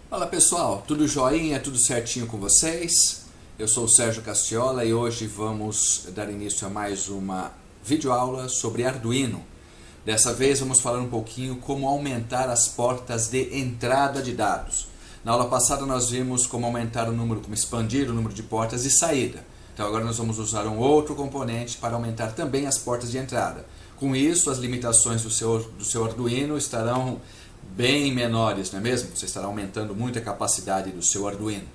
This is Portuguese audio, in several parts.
Fala pessoal, tudo joinha, tudo certinho com vocês? Eu sou o Sérgio Castiola e hoje vamos dar início a mais uma videoaula sobre Arduino. Dessa vez vamos falar um pouquinho como aumentar as portas de entrada de dados. Na aula passada nós vimos como aumentar o número, como expandir o número de portas de saída. Então agora nós vamos usar um outro componente para aumentar também as portas de entrada. Com isso, as limitações do seu Arduino estarão bem menores, não é mesmo? Você estará aumentando muito a capacidade do seu Arduino.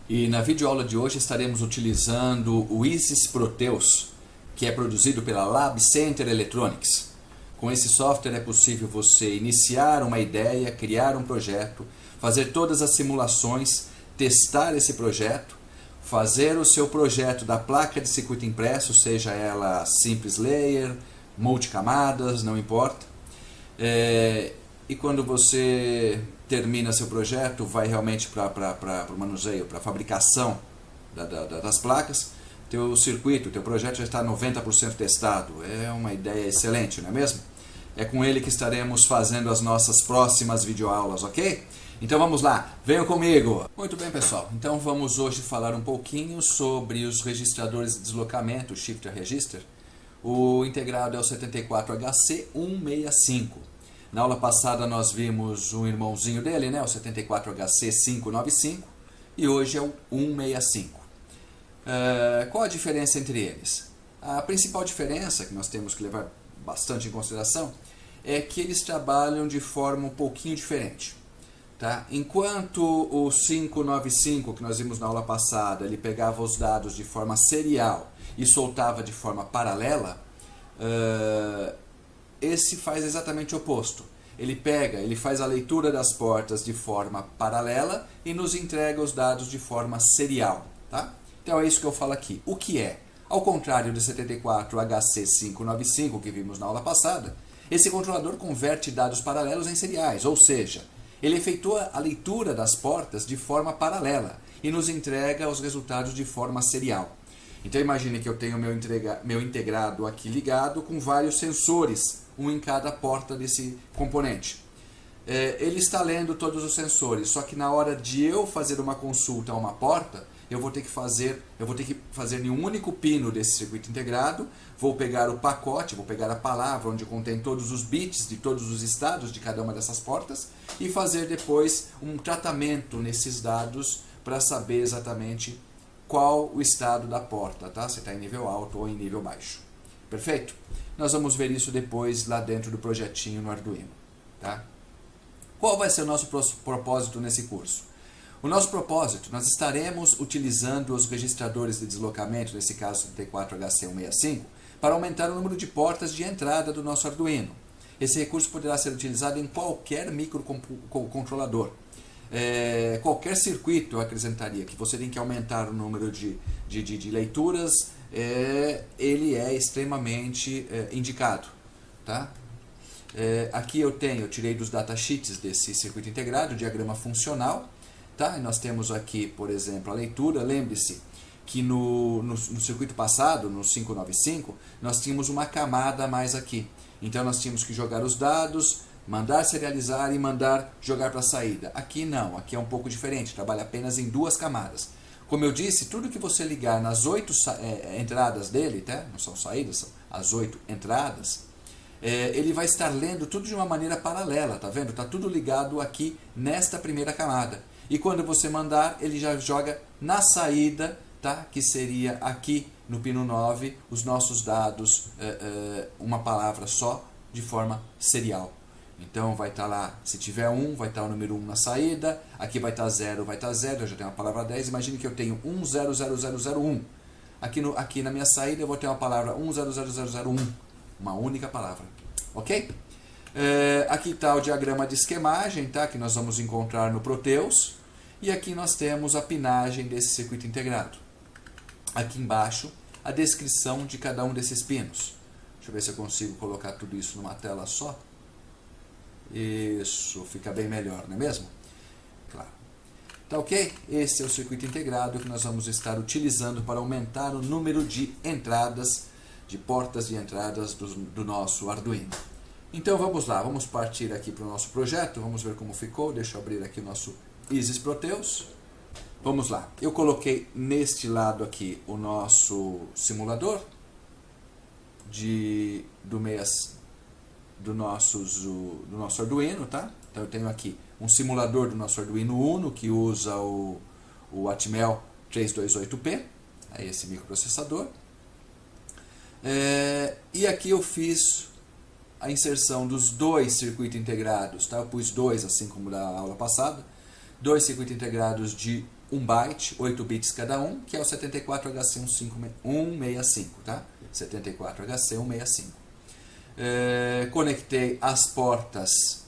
E na videoaula de hoje estaremos utilizando o Isis Proteus, que é produzido pela Lab Center Electronics. Com esse software é possível você iniciar uma ideia, criar um projeto, fazer todas as simulações, testar esse projeto, fazer o seu projeto da placa de circuito impresso, seja ela simples layer, multicamadas, não importa. E quando você termina seu projeto, vai realmente para o manuseio, para a fabricação das placas, teu circuito, teu projeto já está 90% testado. É uma ideia excelente, não é mesmo? É com ele que estaremos fazendo as nossas próximas videoaulas, ok? Então vamos lá, venham comigo! Muito bem pessoal, então vamos hoje falar um pouquinho sobre os registradores de deslocamento, Shifter Register. O integrado é o 74HC165. Na aula passada nós vimos um irmãozinho dele, né, o 74HC595, e hoje é o 165. Qual a diferença entre eles? A principal diferença, que nós temos que levar bastante em consideração, é que eles trabalham de forma um pouquinho diferente. Tá? Enquanto o 595, que nós vimos na aula passada, ele pegava os dados de forma serial e soltava de forma paralela, esse faz exatamente o oposto. Ele faz a leitura das portas de forma paralela e nos entrega os dados de forma serial. Tá? Então é isso que eu falo aqui. O que é? Ao contrário do 74HC595 que vimos na aula passada, esse controlador converte dados paralelos em seriais, ou seja, ele efetua a leitura das portas de forma paralela e nos entrega os resultados de forma serial. Então imagine que eu tenho meu integrado aqui ligado com vários sensores, um em cada porta desse componente. Ele está lendo todos os sensores, só que na hora de eu fazer uma consulta a uma porta, eu vou ter que fazer em um único pino desse circuito integrado, vou pegar o pacote, vou pegar a palavra onde contém todos os bits de todos os estados de cada uma dessas portas e fazer depois um tratamento nesses dados para saber exatamente qual o estado da porta, tá? Se está em nível alto ou em nível baixo. Perfeito? Nós vamos ver isso depois lá dentro do projetinho no Arduino. Tá? Qual vai ser o nosso propósito nesse curso? O nosso propósito, nós estaremos utilizando os registradores de deslocamento, nesse caso T4HC165, para aumentar o número de portas de entrada do nosso Arduino. Esse recurso poderá ser utilizado em qualquer microcontrolador. Qualquer circuito eu acrescentaria que você tem que aumentar o número de leituras, ele é extremamente indicado. Tá? Aqui eu tirei dos datasheets desse circuito integrado, o diagrama funcional. Tá? E nós temos aqui, por exemplo, a leitura. Lembre-se que no circuito passado, no 595, nós tínhamos uma camada a mais aqui. Então nós tínhamos que jogar os dados, mandar serializar e mandar jogar para a saída. Aqui não, aqui é um pouco diferente, trabalha apenas em duas camadas. Como eu disse, tudo que você ligar nas 8 entradas dele, tá? Não são saídas, são as 8 entradas, ele vai estar lendo tudo de uma maneira paralela, tá vendo? Está tudo ligado aqui nesta primeira camada. E quando você mandar, ele já joga na saída, tá? Que seria aqui no pino 9, os nossos dados, uma palavra só, de forma serial. Então vai estar lá, se tiver 1, vai estar o número 1 na saída, aqui vai estar 0, vai estar 0, eu já tenho uma palavra 10, imagine que eu tenho 100001. Aqui na minha saída eu vou ter uma palavra 100001, uma única palavra, ok? Aqui está o diagrama de esquemagem, tá? Que nós vamos encontrar no Proteus, e aqui nós temos a pinagem desse circuito integrado. Aqui embaixo, a descrição de cada um desses pinos. Deixa eu ver se eu consigo colocar tudo isso numa tela só. Isso, fica bem melhor, não é mesmo? Claro. Tá ok? Esse é o circuito integrado que nós vamos estar utilizando para aumentar o número de entradas, de portas de entradas do nosso Arduino. Então vamos lá, vamos partir aqui para o nosso projeto, vamos ver como ficou. Deixa eu abrir aqui o nosso Isis Proteus. Vamos lá. Eu coloquei neste lado aqui o nosso simulador do nosso Arduino, tá? Então eu tenho aqui um simulador do nosso Arduino Uno que usa o Atmel 328P, é esse microprocessador. E aqui eu fiz a inserção dos dois circuitos integrados, tá? Eu pus dois, assim como da aula passada, dois circuitos integrados de 1 byte, 8 bits cada um, que é o 74HC165, tá? 74HC165. Conectei as portas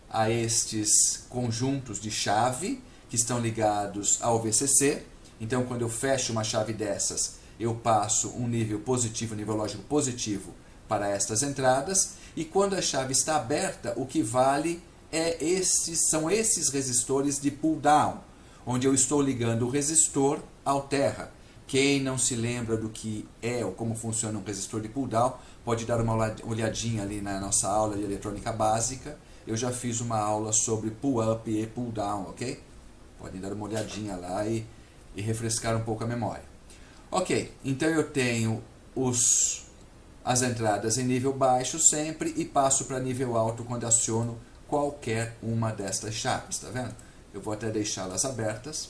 a estes conjuntos de chave que estão ligados ao VCC. Então, quando eu fecho uma chave dessas, eu passo um nível positivo, nível lógico positivo para estas entradas. E quando a chave está aberta, o que vale são esses resistores de pull-down, onde eu estou ligando o resistor ao terra. Quem não se lembra do que é ou como funciona um resistor de pull-down, pode dar uma olhadinha ali na nossa aula de eletrônica básica. Eu já fiz uma aula sobre pull-up e pull-down, ok? Podem dar uma olhadinha lá e refrescar um pouco a memória. Ok, então eu tenho as entradas em nível baixo sempre e passo para nível alto quando aciono qualquer uma destas chaves, tá vendo? Eu vou até deixá-las abertas.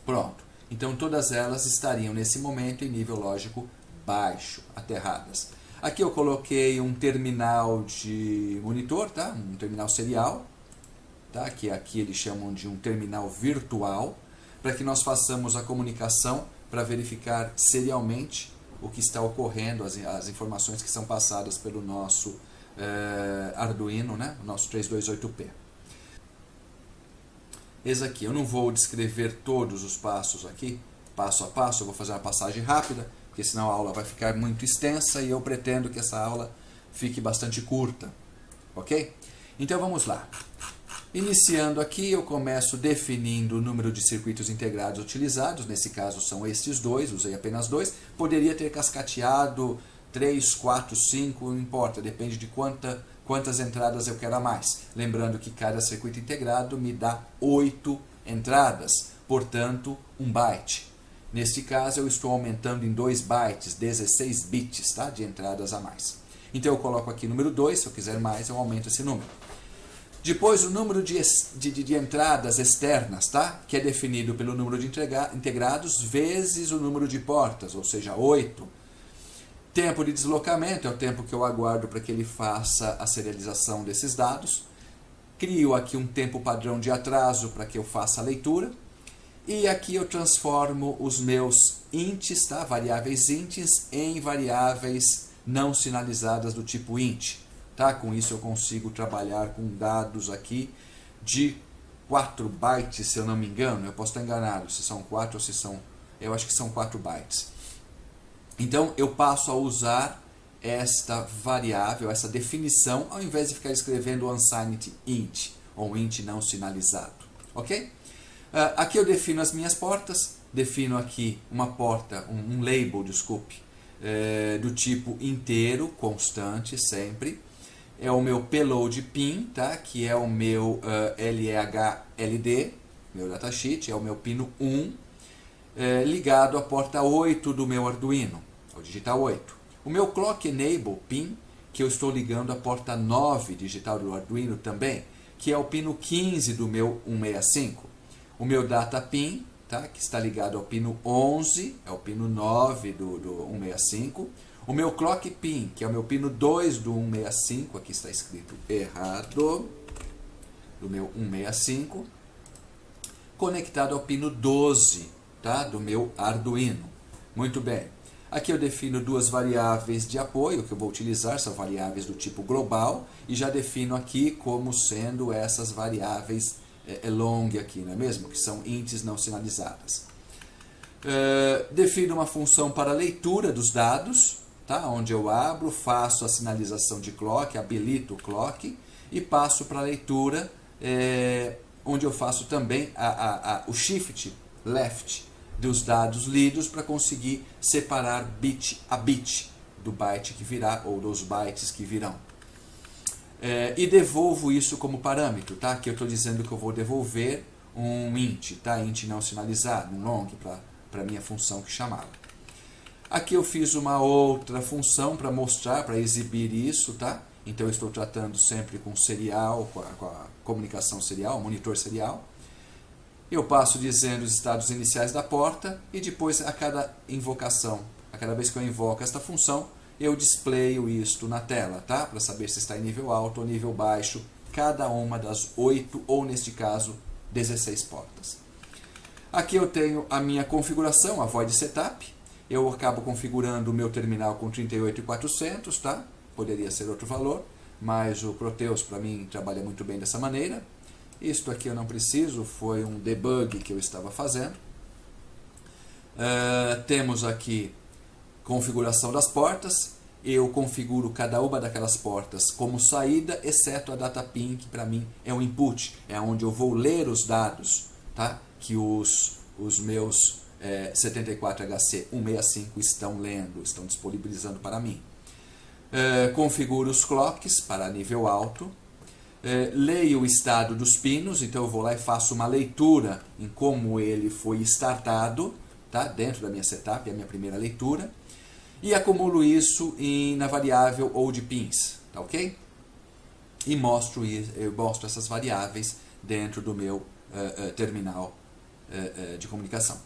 Pronto. Então todas elas estariam nesse momento em nível lógico baixo, aterradas. Aqui eu coloquei um terminal de monitor, tá? Um terminal serial, tá? Que aqui eles chamam de um terminal virtual, para que nós façamos a comunicação para verificar serialmente o que está ocorrendo, as informações que são passadas pelo nosso Arduino, né? O nosso 328P. Esse aqui, eu não vou descrever todos os passos aqui, passo a passo, eu vou fazer uma passagem rápida, porque senão a aula vai ficar muito extensa e eu pretendo que essa aula fique bastante curta, ok? Então vamos lá. Iniciando aqui, eu começo definindo o número de circuitos integrados utilizados, nesse caso são estes dois, usei apenas dois, poderia ter cascateado 3, 4, 5, não importa, depende de quantas entradas eu quero a mais. Lembrando que cada circuito integrado me dá 8 entradas, portanto 1 byte. Neste caso eu estou aumentando em 2 bytes, 16 bits, tá? De entradas a mais. Então eu coloco aqui número 2, se eu quiser mais eu aumento esse número. Depois o número de entradas externas, tá? Que é definido pelo número de integrados vezes o número de portas, ou seja, 8. Tempo de deslocamento é o tempo que eu aguardo para que ele faça a serialização desses dados. Crio aqui um tempo padrão de atraso para que eu faça a leitura. E aqui eu transformo os meus ints, tá? Variáveis ints, em variáveis não sinalizadas do tipo int. Tá? Com isso eu consigo trabalhar com dados aqui de 4 bytes, se eu não me engano. Eu posso estar enganado se são 4 ou se são... Eu acho que são 4 bytes. Então eu passo a usar esta variável, essa definição, ao invés de ficar escrevendo unsigned int, ou int não sinalizado. Ok? Aqui eu defino as minhas portas, defino aqui uma porta, um label, desculpe, do tipo inteiro, constante, sempre. É o meu payload pin, tá? Que é o meu LEH-LD, meu datasheet, é o meu pino 1, ligado à porta 8 do meu Arduino, o digital 8. O meu clock enable pin, que eu estou ligando à porta 9 digital do Arduino também, que é o pino 15 do meu 165. O meu data pin, tá? Que está ligado ao pino 11, é o pino 9 do 165. O meu clock pin, que é o meu pino 2 do 165, aqui está escrito errado, do meu 165, conectado ao pino 12, tá? Do meu Arduino. Muito bem. Aqui eu defino duas variáveis de apoio que eu vou utilizar, são variáveis do tipo global, e já defino aqui como sendo essas variáveis long aqui, não é mesmo? Que são ints não sinalizadas. Defino uma função para leitura dos dados, tá? Onde eu abro, faço a sinalização de clock, habilito o clock e passo para a leitura, onde eu faço também o shift left dos dados lidos para conseguir separar bit a bit do byte que virá ou dos bytes que virão. e devolvo isso como parâmetro, tá? Aqui eu estou dizendo que eu vou devolver um int, tá? Int não sinalizado, um long para a minha função que chamava. Aqui eu fiz uma outra função para mostrar, para exibir isso, tá? Então eu estou tratando sempre com serial, com a comunicação serial, monitor serial. Eu passo dizendo os estados iniciais da porta e depois a cada invocação, a cada vez que eu invoco esta função, eu displayo isto na tela, tá? Para saber se está em nível alto ou nível baixo, cada uma das 8 ou neste caso 16 portas. Aqui eu tenho a minha configuração, a void setup. Eu acabo configurando o meu terminal com 38.400, tá? Poderia ser outro valor, mas o Proteus para mim trabalha muito bem dessa maneira. Isto aqui eu não preciso, foi um debug que eu estava fazendo. Temos aqui configuração das portas. Eu configuro cada uma daquelas portas como saída, exceto a data pin, que para mim é o input. É onde eu vou ler os dados, tá? Que os meus 74HC165 estão lendo, estão disponibilizando para mim. Configuro os clocks para nível alto. Leio o estado dos pinos, então eu vou lá e faço uma leitura em como ele foi startado, tá? Dentro da minha setup, é a minha primeira leitura. E acumulo isso na variável old pins, tá ok? E eu mostro essas variáveis dentro do meu terminal de comunicação.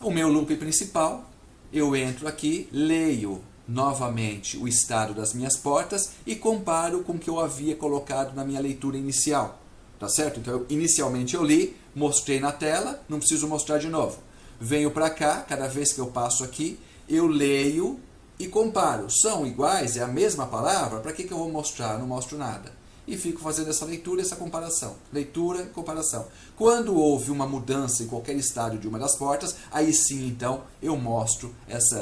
O meu loop principal, eu entro aqui, leio novamente o estado das minhas portas e comparo com o que eu havia colocado na minha leitura inicial, tá certo? Então, inicialmente eu li, mostrei na tela, não preciso mostrar de novo. Venho para cá, cada vez que eu passo aqui, eu leio e comparo. São iguais? É a mesma palavra? Para que eu vou mostrar? Não mostro nada. E fico fazendo essa leitura e essa comparação. Leitura e comparação. Quando houve uma mudança em qualquer estádio de uma das portas, aí sim, então, eu mostro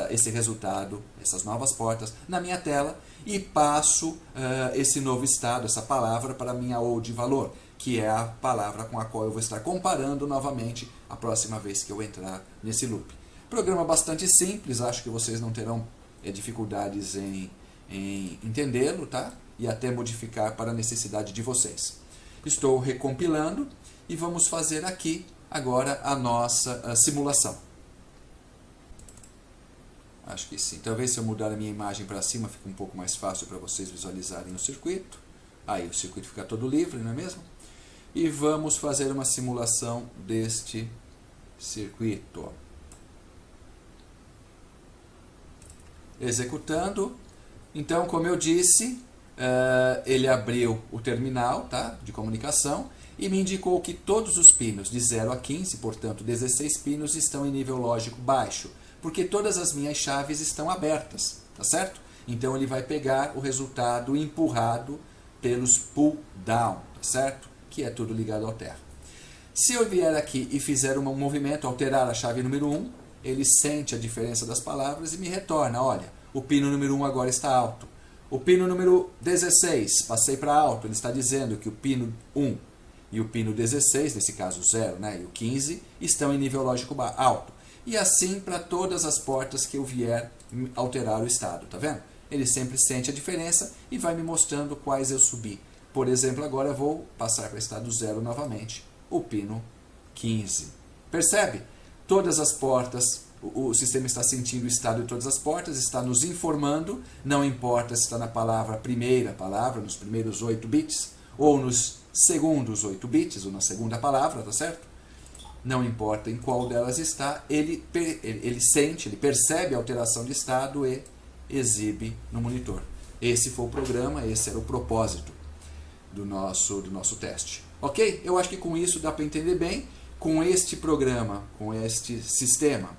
esse resultado, essas novas portas, na minha tela e passo esse novo estado, essa palavra, para a minha old valor, que é a palavra com a qual eu vou estar comparando novamente a próxima vez que eu entrar nesse loop. Programa bastante simples, acho que vocês não terão dificuldades em entendê-lo, tá? E até modificar para a necessidade de vocês. Estou recompilando e vamos fazer aqui agora a nossa simulação. Acho que sim. Talvez se eu mudar a minha imagem para cima fique um pouco mais fácil para vocês visualizarem o circuito. Aí o circuito fica todo livre, não é mesmo? E vamos fazer uma simulação deste circuito. Executando. Então, como eu disse, ele abriu o terminal, tá, de comunicação e me indicou que todos os pinos de 0 a 15, portanto 16 pinos, estão em nível lógico baixo, porque todas as minhas chaves estão abertas, tá certo? Então ele vai pegar o resultado empurrado pelos pull down, tá certo? Que é tudo ligado ao terra. Se eu vier aqui e fizer um movimento, alterar a chave número 1, ele sente a diferença das palavras e me retorna, olha, o pino número 1 agora está alto. O pino número 16, passei para alto, ele está dizendo que o pino 1 e o pino 16, nesse caso 0, né, e o 15, estão em nível lógico alto. E assim para todas as portas que eu vier alterar o estado, tá vendo? Ele sempre sente a diferença e vai me mostrando quais eu subi. Por exemplo, agora eu vou passar para o estado 0 novamente, o pino 15. Percebe? Todas as portas, o sistema está sentindo o estado de todas as portas, está nos informando, não importa se está na primeira palavra, nos primeiros 8 bits, ou nos segundos 8 bits, ou na segunda palavra, tá certo? Não importa em qual delas está, ele sente, ele percebe a alteração de estado e exibe no monitor. Esse foi o programa, esse era o propósito do nosso teste. Ok? Eu acho que com isso dá para entender bem. Com este programa, com este sistema,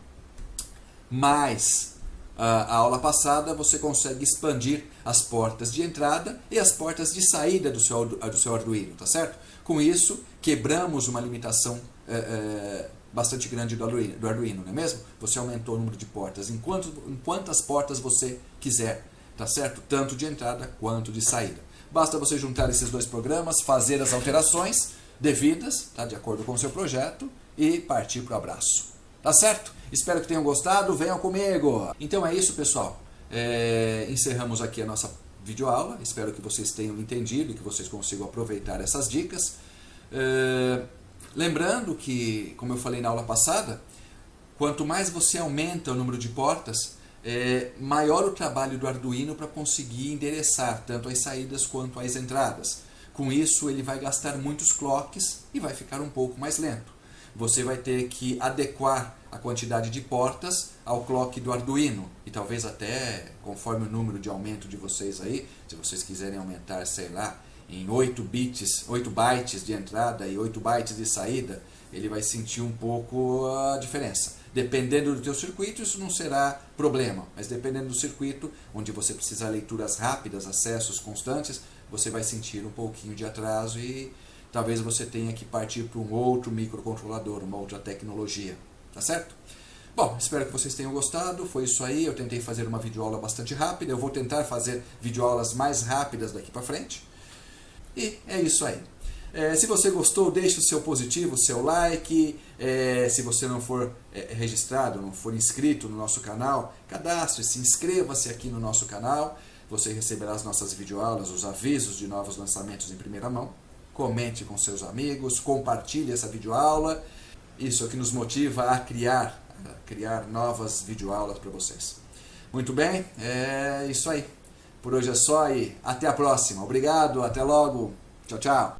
mais a aula passada, você consegue expandir as portas de entrada e as portas de saída do seu Arduino, tá certo? Com isso, quebramos uma limitação bastante grande do Arduino, não é mesmo? Você aumentou o número de portas em quantas portas você quiser, tá certo? Tanto de entrada quanto de saída. Basta você juntar esses dois programas, fazer as alterações devidas, tá, de acordo com o seu projeto, e partir para o abraço. Tá certo? Espero que tenham gostado, venham comigo! Então é isso, pessoal. Encerramos aqui a nossa videoaula. Espero que vocês tenham entendido e que vocês consigam aproveitar essas dicas. Lembrando que, como eu falei na aula passada, quanto mais você aumenta o número de portas, maior o trabalho do Arduino para conseguir endereçar tanto as saídas quanto as entradas. Com isso, ele vai gastar muitos clocks e vai ficar um pouco mais lento. Você vai ter que adequar a quantidade de portas ao clock do Arduino. E talvez até, conforme o número de aumento de vocês aí, se vocês quiserem aumentar, sei lá, em 8 bytes de entrada e 8 bytes de saída, ele vai sentir um pouco a diferença. Dependendo do teu circuito, isso não será problema, mas dependendo do circuito, onde você precisa de leituras rápidas, acessos constantes, você vai sentir um pouquinho de atraso e talvez você tenha que partir para um outro microcontrolador, uma outra tecnologia, tá certo? Bom, espero que vocês tenham gostado, foi isso aí, eu tentei fazer uma videoaula bastante rápida, eu vou tentar fazer videoaulas mais rápidas daqui para frente, e é isso aí. Se você gostou, deixe o seu positivo, o seu like. Se você não for registrado, não for inscrito no nosso canal, cadastre-se, inscreva-se aqui no nosso canal. Você receberá as nossas videoaulas, os avisos de novos lançamentos em primeira mão. Comente com seus amigos, compartilhe essa videoaula. Isso é o que nos motiva a criar novas videoaulas para vocês. Muito bem, é isso aí. Por hoje é só e até a próxima. Obrigado, até logo. Tchau, tchau.